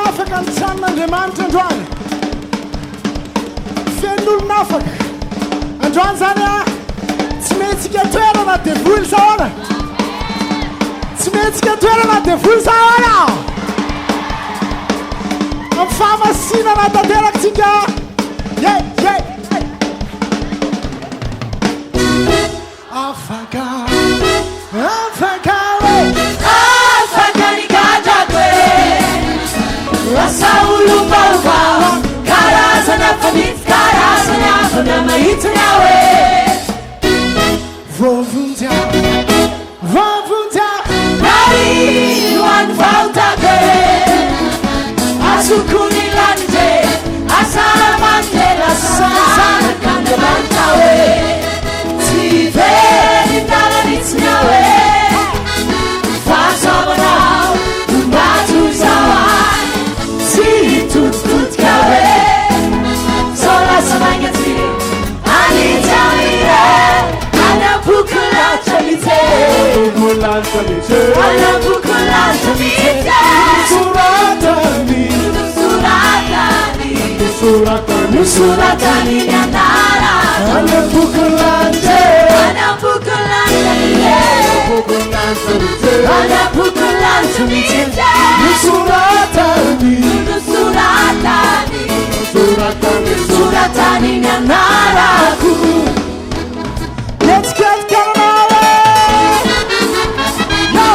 Afaka n'Andriamanitra androany. Fen'olona afaka. Androany zany tsy mentsika toerana devoly saona. Tsy mentsika toerana devoly saona. Amin'ny famasinana tanterakantsika. Afaka. Afaka ni gadrako. Lasa olombaovao. Karazany amin'ny, karazany amin'ny mihitsiny aho. Voavonjy. Nariany fahotako. Azoko ny lanitra. Asaramanitra. Lasa hiverin-dalana. Tsy hiverin-dalana mihitsiny aho. Fahasoavanao. Nahatoy izao. Tsy hitoditodika. Izao Lasa vainga-tsira. Hanitsy amin'ny bokin'ny lanitra mihitsy. Bokin'ny lanitra mihitsy. Nosoratany ny anarako. Bokin'ny lanitra. Bokin'ny lanitra mihitsy. Nosoratany ny anarako. Let's get going. Yo!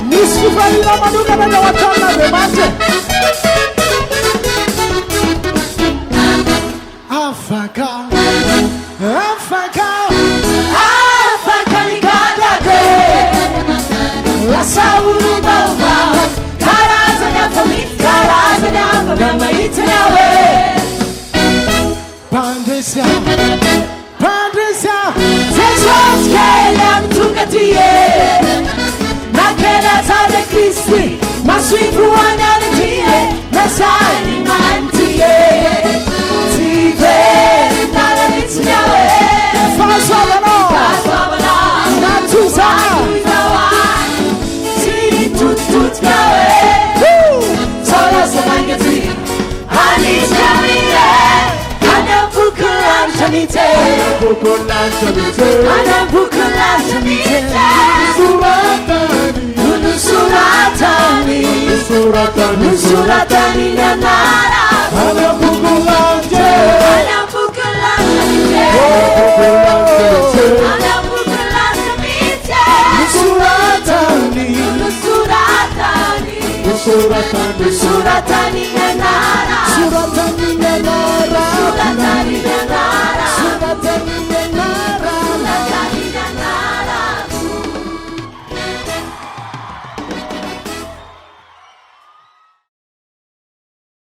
Misy fifarina manokana ny ao an-tranon'Andriamanitra. Afaka. Afaka ny gadrako. Lasa olombaovao. Karazany amin'ny, karazany amin'ny mihitsiny aho. Pandresya. Jesosy kely amin'ny tonga ty. Karazany Kristy. Masoivohon'i Kristy. Nasany amin'ny. Tsy hiverin-dalana mihitsiny aho. Fahasoavanao. Nahatoy izao. Tsy hitoditodika. Izao Lasa vainga-tsira. Hanitsy amin'ny. Bokin'ny lanitra mihitsy. Bokin'ny lanitra mihitsy. Nosoratany ny anarako. Bokin'ny lanitra. Bokin'ny lanitra mihitsy. Nosoratany ny anarako.